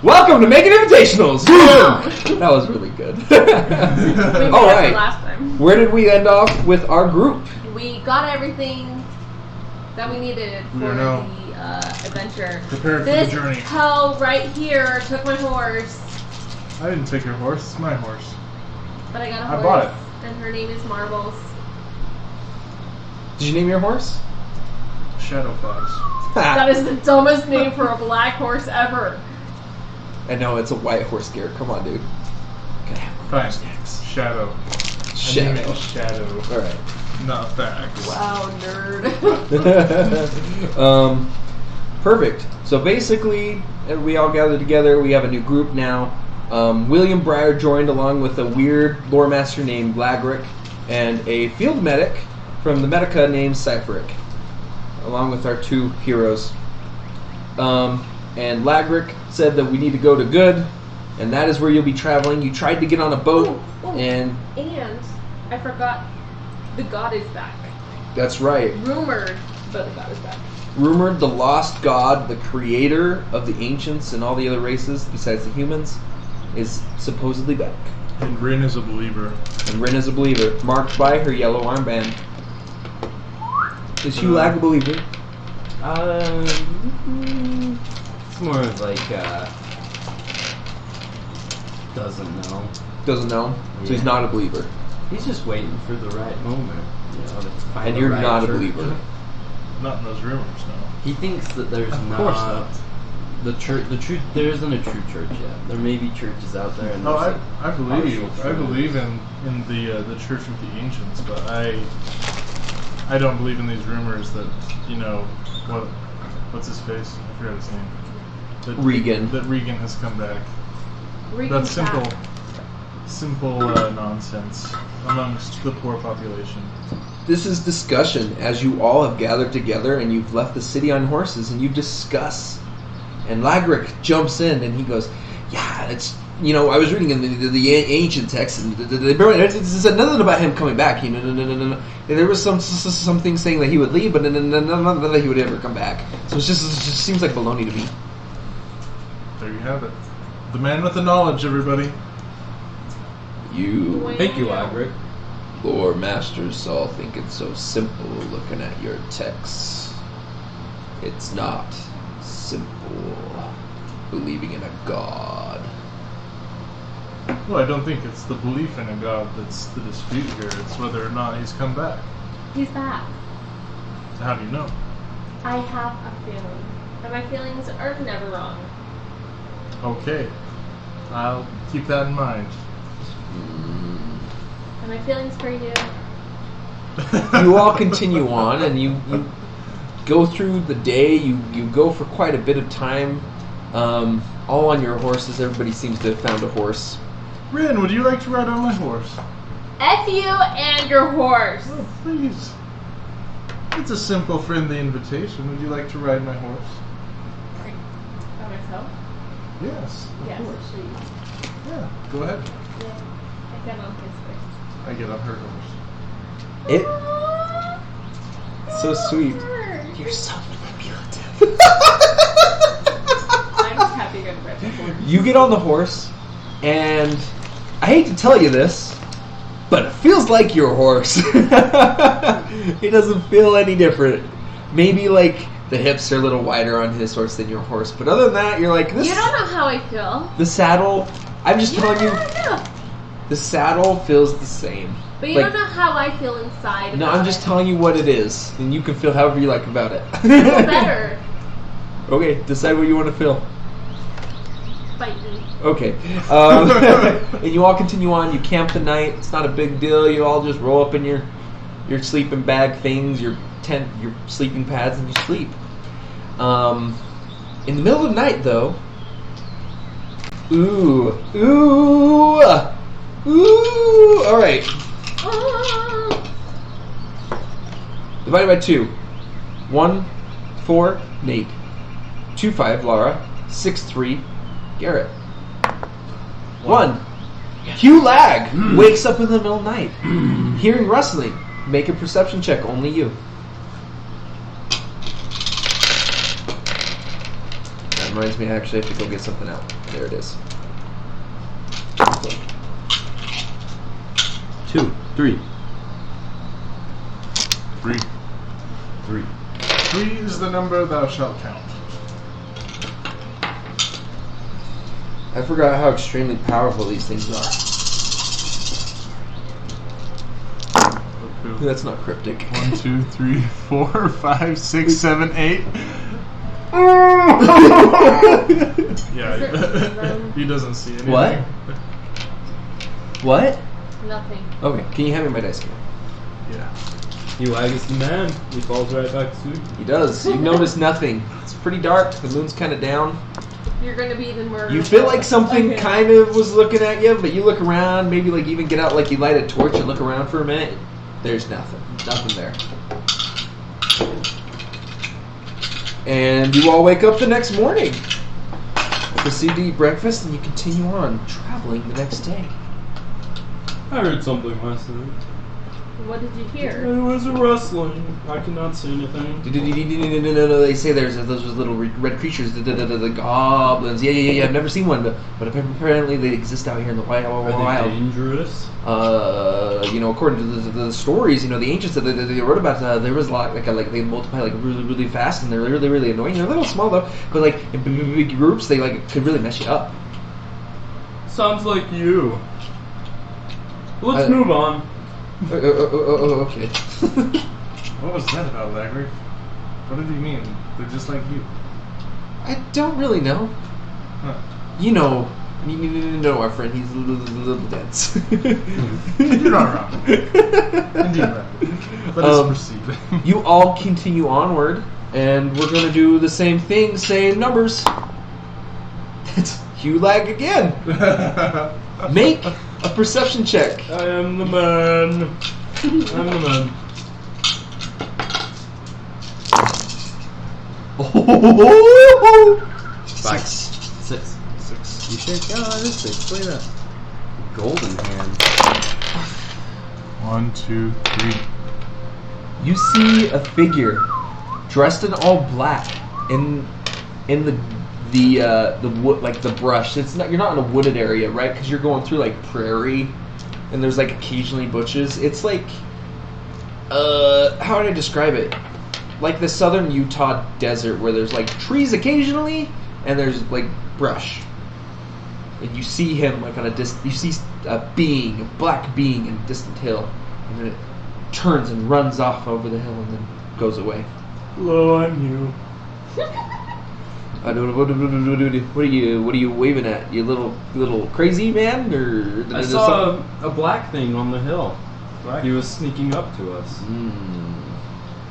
Welcome to Makin Invitationals! That was really good. Alright. Last time. Where did we end off with our group? We got everything that we needed for the adventure. Prepare for this the journey. hell right here took my horse. I didn't take your horse. It's my horse. But I got a I horse. bought it. And her name is Marbles. Did you name your horse? Shadowfox. That is the dumbest name for a black horse ever. I know, it's a white horse, Garrett. Come on, dude. Fine. Shadow. Shadow. I named it Shadow. Alright. Not facts. Wow, nerd. Perfect. So basically, we all gathered together. We have a new group now. William Breyer joined along with a weird lore master named Lagric and a field medic from the Medica named Cypheric, along with our two heroes. And Lagric said that we need to go to Good, and that is where you'll be traveling. You tried to get on a boat, and I forgot the god is back. that's right. Rumored, but the god is back. Rumored the lost god, the creator of the ancients and all the other races besides the humans, is supposedly back. And Rin is a believer. And Rin is a believer, marked by her yellow armband. Is Hugh Lag a believer? It's more of like, doesn't know. Doesn't know, so he's not a believer. He's just waiting for the right moment, you know, to find And the you're right not a church. believer. Not in those rumors, no. He thinks that there's Of not, course not. the church. The truth. There isn't a true church yet. There may be churches out there. And No, there's I believe partial I truth. believe in the church of the ancients, but I don't believe in these rumors that, you know, what's his face? I forgot his name. That, Regan. That Regan has come back. Regan's That's back. simple nonsense amongst the poor population. This is discussion as you all have gathered together and you've left the city on horses and you discuss. And Lagric jumps in and he goes, yeah, it's, you know, I was reading in the ancient text and it said nothing about him coming back. You know, no. There was some things saying that he would leave, but nothing that he would ever come back. So it just seems like baloney to me. There you have it. The man with the knowledge, everybody. You Thank you, Agric. lore masters all think it's so simple looking at your texts. It's not simple believing in a god. Well, I don't think it's the belief in a god that's the dispute here. It's whether or not he's come back. He's back. How do you know? I have a feeling. And my feelings are never wrong. Okay. I'll keep that in mind. And my feelings for you. You all continue on and you go through the day. You go for quite a bit of time, all on your horses. Everybody seems to have found a horse. Rin, would you like to ride on my horse? F you and your horse. Oh, please. It's a simple friendly invitation. Would you like to ride my horse? By myself? Yes, of Yes, course. please. Yeah, go ahead. Yeah. I get on his I get on her horse. It so sweet. horse. You're so manipulative. I'm just happy to ride the horse. You get on the horse, and I hate to tell you this, but it feels like your horse. It doesn't feel any different. Maybe like the hips are a little wider on his horse than your horse, but other than that, you're like this. You don't know how I feel. The saddle. I'm just telling you, Yeah. the saddle feels the same. But you Like- don't know how I feel inside. No, about I'm just it. telling you what it is, and you can feel however you like about it. Feel better. Okay, decide what you want to feel. Bite me. Okay. And you all continue on. You camp the night. It's not a big deal. You all just roll up in your sleeping bag things, your tent, your sleeping pads, and you sleep. In the middle of the night, though. Ooh. All right. Divided by 2. 1, 4, Nate. 2, 5, Laura. 6, 3, Garrett. 1. Hugh Lag wakes up in the middle of the night, hearing rustling. Make a perception check, only you. That reminds me, I actually have to go get something out. There it is. 2, 3. 3. 3. 3 is the number thou shalt count. I forgot how extremely powerful these things are. Okay. That's not cryptic. 1, 2, 3, 4, 5, 6, 7, 8. Yeah, he doesn't see anything. What? What? Nothing. Okay, can you hand me my dice? Yeah. Hugh is the man. He falls right back to sleep. He does. You notice nothing. It's pretty dark. The moon's kind of down. You're gonna be even more. You feel like something Okay. kind of was looking at you, but you look around, maybe like even get out, like you light a torch and look around for a minute. There's nothing. Nothing there. And you all wake up the next morning. Proceed to eat breakfast, and you continue on traveling the next day. I heard something last night. What did you hear? It was a rustling. I cannot see anything. No, they say there's those little red creatures, the goblins. Yeah. I've never seen one, but apparently they exist out here in the wild. Are they dangerous? According to the stories, the ancients that they wrote about, there was they multiply really, really fast, and they're really, really annoying. They're a little small though, but like in big groups, they could really mess you up. Sounds like you. Let's move on. Okay. What was that about, Lagrick? What did he mean? They're just like you. I don't really know. Huh. You know our friend. He's a little dense. You're not wrong. Indeed, Lagrick. Let us proceed. You all continue onward, and we're going to do the same thing, same numbers. It's Hugh lag again. Make a perception check. I am the man. I'm the man. Five. 6. 6. You should. Yeah, that is 6. Look at that. Golden hand. 1, 2, 3. You see a figure dressed in all black in the wood, like the brush. It's not, you're not in a wooded area, right? Because you're going through like prairie, and there's like occasionally bushes. It's like how would I describe it? Like the southern Utah desert, where there's like trees occasionally, and there's like brush. And you see him like on a you see a black being in a distant hill, and then it turns and runs off over the hill and then goes away. Hello, I'm Hugh. What are you waving at? You little crazy man? Or I saw a black thing on the hill. Black? He was sneaking up to us.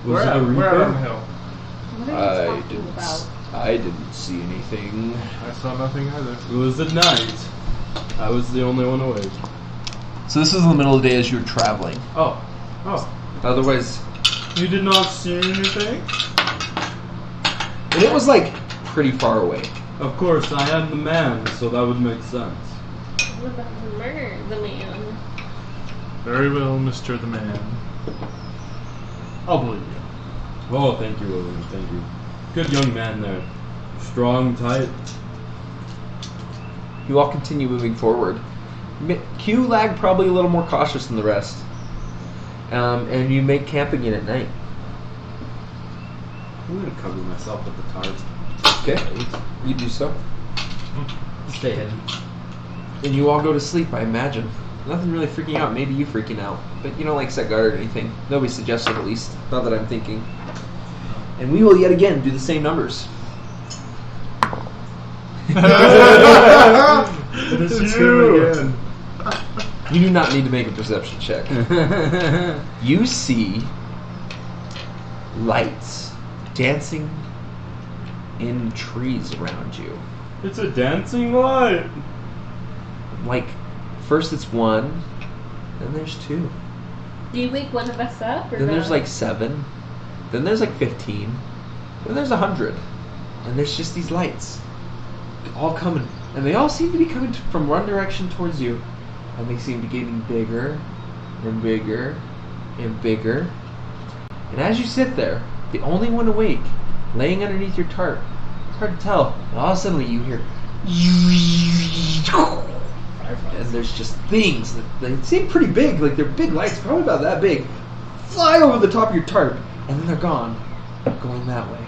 Where Was it a on the reaper? hill? What are you talking about? I didn't see anything. I saw nothing either. It was at night. I was the only one awake. So this is in the middle of the day as you're traveling. Oh. Otherwise, You did not see anything? and it was like pretty far away. Of course, I am the man, so that would make sense. What about the man? Very well, Mr. the Man. I'll believe you. Oh, thank you, William. Thank you. Good young man there. Strong, tight. You all continue moving forward. Q lag probably a little more cautious than the rest. And you make camp again at night. I'm gonna cover myself with the tarp. Okay, you do so. Stay hidden. And you all go to sleep, I imagine. Nothing really freaking out. Maybe you freaking out. But you don't like set guard or anything. Nobody suggested, at least. Not that I'm thinking. And we will yet again do the same numbers. It is you! Again. You do not need to make a perception check. You see lights dancing in trees around you. It's a dancing light! Like, first it's one, then there's two. Do you wake one of us up? Or Then there's not? like 7. Then there's like 15. Then there's 100. And there's just these lights. All coming. And they all seem to be coming from one direction towards you. And they seem to be getting bigger and bigger and bigger. And as you sit there, the only one awake, laying underneath your tarp, it's hard to tell. And all of a sudden you hear And there's just things that they seem pretty big, like they're big lights, probably about that big, fly over the top of your tarp, and then they're gone, going that way.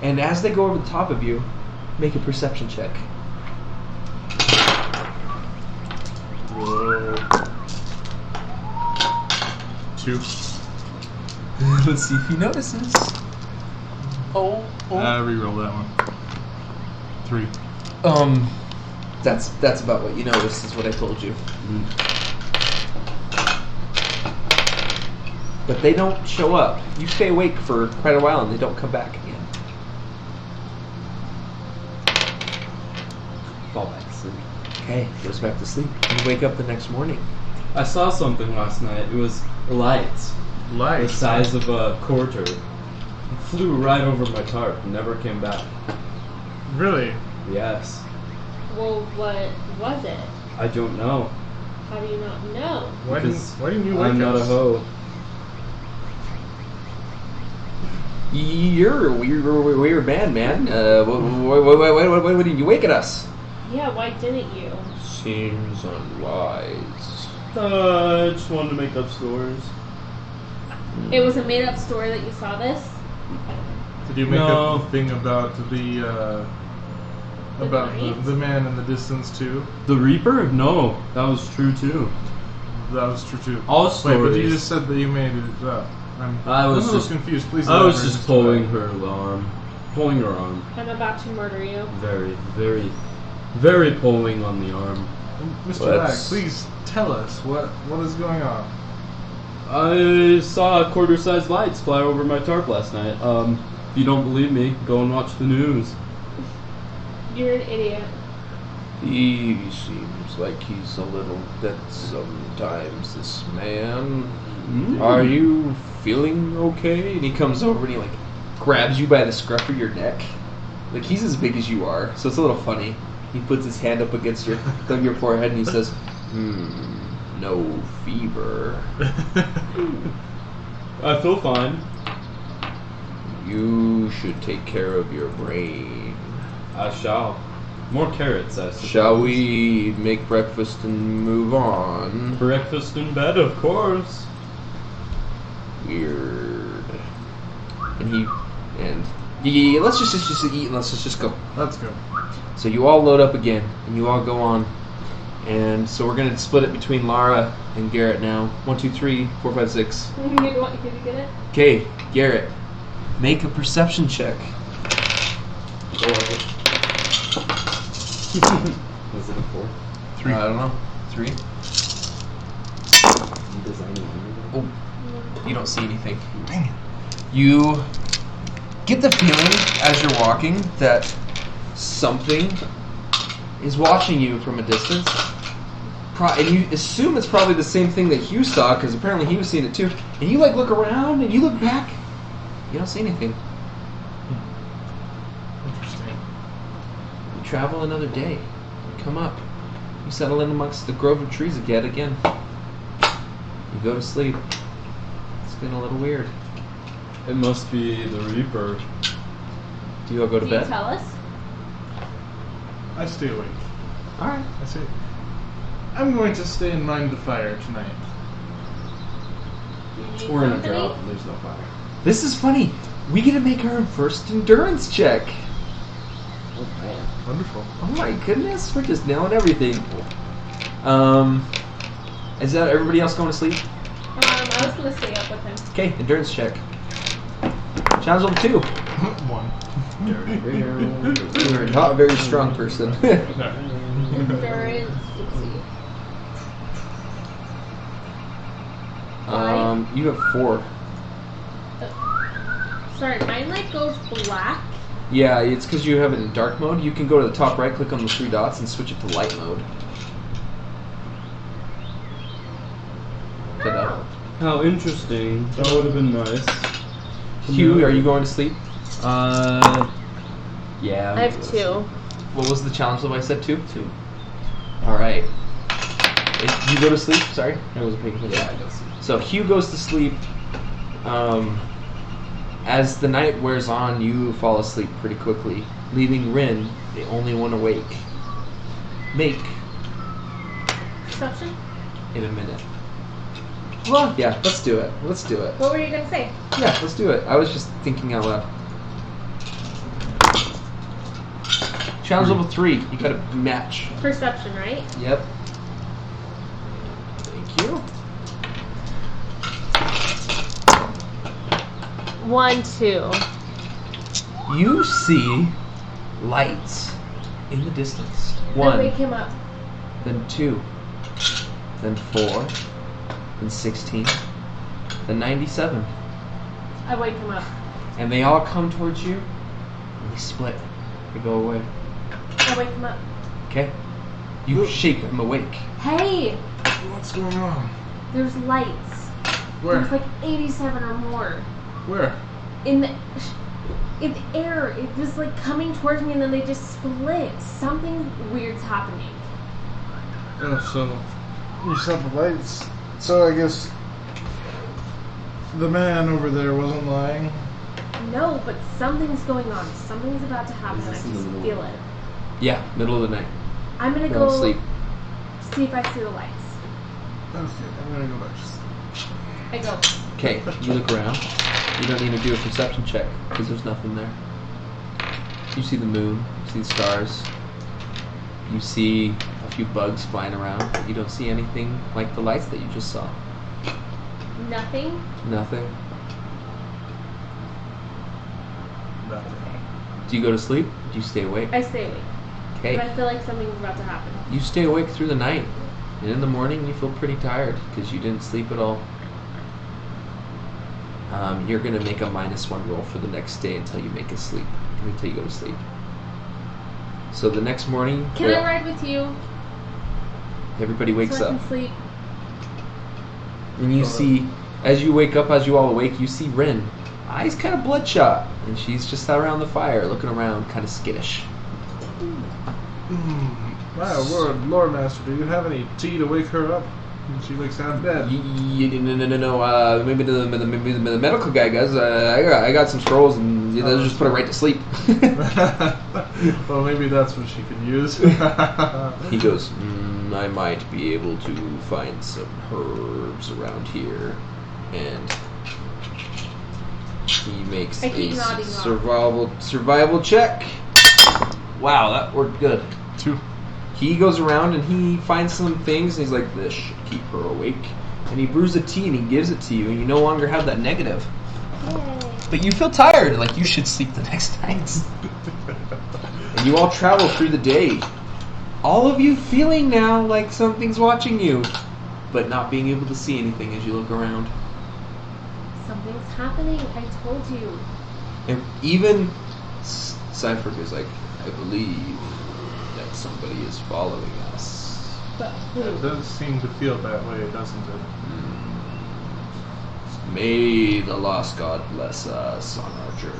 And as they go over the top of you, make a perception check. Whoa. 2. Let's see if he notices. Reroll that one. 3. That's about what you noticed, is what I told you. But they don't show up. You stay awake for quite a while and they don't come back again. Fall back to sleep. Okay, goes back to sleep. You wake up the next morning. I saw something last night. It was lights. The size of a quarter. It flew right over my tarp and never came back. Really? Yes. Well, what was it? I don't know. How do you not know? Why didn't you wake I'm not us? a hoe. You're a weird man, man. Why didn't you wake at us? Yeah, why didn't you? Seems unwise. I just wanted to make up stories. It was a made-up story that you saw this? Did you make No. up the thing about the man in the distance too? The Reaper? No, that was true too. That was true too. All Wait, stories. but you just said that you made it up. I'm I was a little just- confused. Please. I was elaborate just as to pulling why. her arm. Pulling her arm. I'm about to murder you. Very, very, very pulling on the arm. Mr. Lack, please tell us what is going on. I saw quarter-sized lights fly over my tarp last night. If you don't believe me, go and watch the news. You're an idiot. He seems like he's a little dead sometimes, this man. Are you feeling okay? And he comes over and he grabs you by the scruff of your neck. Like, he's as big as you are, so it's a little funny. He puts his hand up against your forehead and he says, no fever. I feel fine. You should take care of your brain. I shall. More carrots, I suppose. Shall we make breakfast and move on? Breakfast in bed, of course. Weird. And let's just eat and let's just go. Let's go. So you all load up again and you all go on. And so we're gonna split it between Lara and Garrett now. 1, 2, 3, 4, 5, 6. Did you get it? Okay, Garrett, make a perception check. Was it a 4? 3. I don't know. 3. Oh, you don't see anything. Dang it. You get the feeling as you're walking that something is watching you from a distance. And you assume it's probably the same thing that Hugh saw, because apparently he was seeing it too. And you look around and you look back. You don't see anything. Interesting. You travel another day. You come up. You settle in amongst the grove of trees again. You go to sleep. It's been a little weird. It must be the Reaper. Do you all go to Do you bed? tell us? I stay awake. Alright. I say, I'm going to stay and mind the fire tonight. Do you need We're in a company? drought and there's no fire. This is funny. We get to make our first endurance check. Oh man. Wonderful. Oh my goodness, we're just nailing everything. Is that everybody else going to sleep? I was gonna stay up with him. Okay, endurance check. Challenge level 2. 1. You're not a very strong person. Endurance. You have 4. Sorry, mine goes black. Yeah, it's because you have it in dark mode. You can go to the top right, click on the 3 dots, and switch it to light mode. Oh. How interesting. That would have been nice. Hugh, are you going to sleep? Yeah. I have 2. What was the challenge level I said? 2? 2. Alright. You go to sleep? Sorry? I wasn't paying attention. Yeah, I guess. So Hugh goes to sleep. As the night wears on, you fall asleep pretty quickly. leaving Rin the only one awake. Make Perception? in a minute. Well, yeah, let's do it. Let's do it. What were you gonna say? Yeah, let's do it. I was just thinking out loud. Challenge level 3. You gotta match. Perception, right? Yep. Thank you. 1, 2. You see lights in the distance. I 1, wake him up. then 2, then 4, then 16, then 97. I wake him up. And they all come towards you, and they split. They go away. I wake him up. Okay? You shake him awake. Hey! What's going on? There's lights. Where? There's like 87 or more. Where? In the air. It was like coming towards me and then they just split. Something weird's happening. Oh, so you saw the lights. So I guess the man over there wasn't lying. No, but something's going on. Something's about to happen. I just feel it. Yeah, middle of the night. I'm gonna Go go to sleep. see if I see the lights. Okay, I'm gonna go back to sleep. I go. Okay, you look around. You don't need to do a perception check because there's nothing there. You see the moon, you see the stars, you see a few bugs flying around, but you don't see anything like the lights that you just saw. Nothing? Nothing. Nothing. Do you go to sleep? Do you stay awake? I stay awake. Okay. But I feel like something's about to happen. You stay awake through the night, and in the morning you feel pretty tired because you didn't sleep at all. You're gonna make a -1 roll for the next day until you make a sleep. Until you go to sleep. So the next morning, Can I ride with you? everybody wakes so I up, can sleep? and you see, as you wake up, as you all awake, you see Rin, eyes kind of bloodshot, and she's just around the fire, looking around, kind of skittish. My word, Lord Master, do you have any tea to wake her up? She looks half dead. No. Maybe the medical guy does. I got some scrolls, and they'll just put her right to sleep. Well, maybe that's what she could use. He goes, I might be able to find some herbs around here, and he makes I keep a nodding survival check. Wow, that worked good. 2. He goes around and he finds some things, and he's like, this should keep her awake. And he brews a tea and he gives it to you, and you no longer have that negative. Yay. But you feel tired, like you should sleep the next night. And you all travel through the day. All of you feeling now like something's watching you, but not being able to see anything as you look around. Something's happening. I told you. And even Cypher is like, I believe that somebody is following us. But It does seem to feel that way, doesn't it? May the lost god bless us on our journey.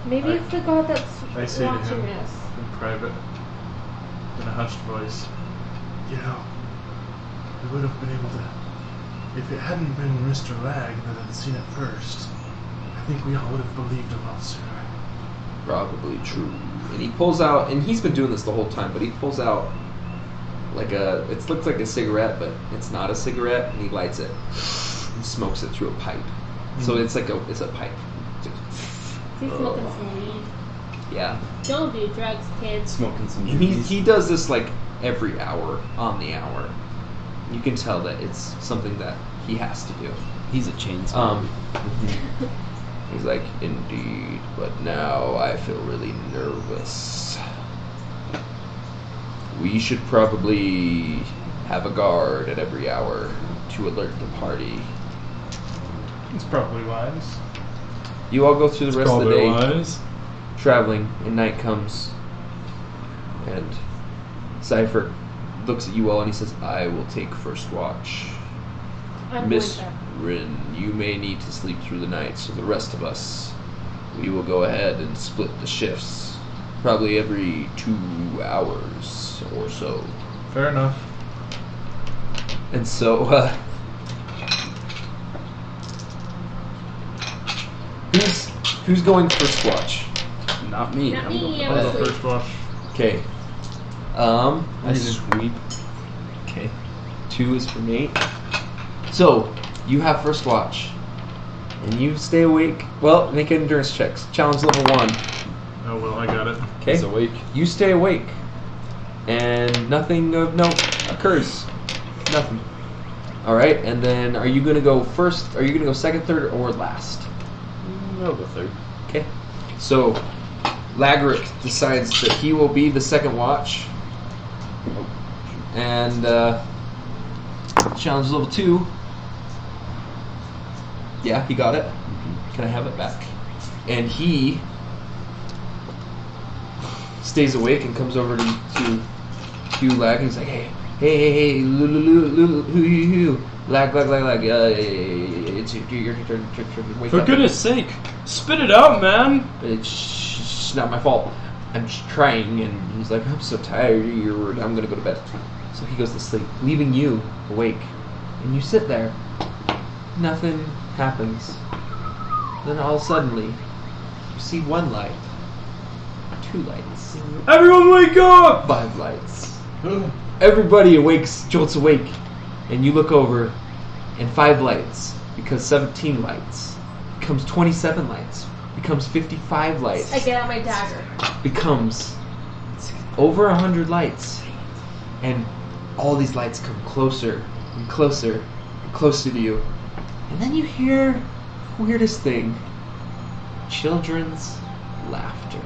maybe it's the god that's I say to watching him us. in private, in a hushed voice, you know, we would have been able to, if it hadn't been Mr. Lag that had seen it first, I think we all would have believed a lot sooner. Probably true. And he pulls out, and he's been doing this the whole time, but he pulls out like it looks like a cigarette, but it's not a cigarette, and he lights it and smokes it through a pipe. So it's a pipe. Is he smoking some weed? Yeah. Don't do drugs, kids. Smoking some And trees. he does this like every hour, on the hour. You can tell that it's something that he has to do. He's a chain smoker. He's like, indeed, but now I feel really nervous. We should probably have a guard at every hour to alert the party. It's probably wise. You all go through the rest of the day wise. traveling, and night comes. And Cypher looks at you all and he says, I will take first watch. I'm Miss going Rin, you may need to sleep through the night, so the rest of us, we will go ahead and split the shifts. Probably every 2 hours or so. Fair enough. And so, who's going first watch? Not me. Not I'm me, going to I I'll was go asleep. first watch. Okay. I sweep. Okay. 2 is for Nate. So, you have first watch. And you stay awake. Well, make endurance checks. Challenge level 1. Oh, well, I got it. Okay. He's awake. You stay awake. And nothing of note occurs. Nothing. Alright, and then are you going to go first? Are you going to go second, third, or last? I'll go third. Okay. So, Lagric decides that he will be the second watch. And, challenge level 2. Yeah, he got it. Can I have it back? And he stays awake and comes over to Hugh Lag, and he's like, hey, Hugh, Lag, it's your turn, wake For up. goodness sake, spit it out, man! It's not my fault. I'm just trying. And he's like, I'm so tired, I'm gonna go to bed. So he goes to sleep, leaving you awake. And you sit there. Nothing happens. Then all suddenly, you see 1 light, 2 lights, Everyone wake up! 5 lights. Everybody jolts awake, and you look over, and 5 lights, because 17 lights, becomes 27 lights, becomes 55 lights, I get out my dagger. becomes over 100 lights, and all these lights come closer and closer and closer to you. And then you hear the weirdest thing. Children's laughter.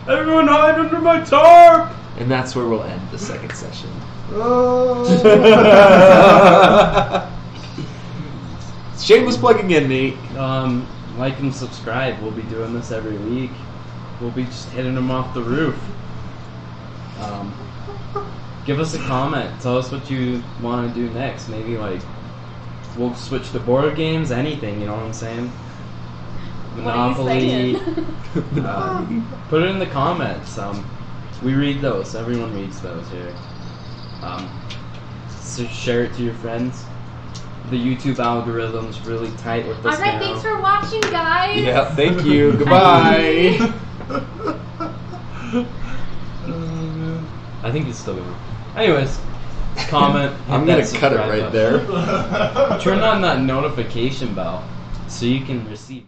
Everyone hide under my tarp! And that's where we'll end the second session. Shameless plugging in, Nate. Like and subscribe. We'll be doing this every week. We'll be just hitting them off the roof. Give us a comment. Tell us what you want to do next. Maybe we'll switch to board games, anything, you know what I'm saying? Monopoly. Put it in the comments. We read those. Everyone reads those here. So share it to your friends. The YouTube algorithm's really tight with this Alright, now. thanks for watching, guys. Yeah, thank you. Goodbye. I think it's still going. Anyways, comment. I'm hit gonna that cut it subscribe right button. there. Turn on that notification bell so you can receive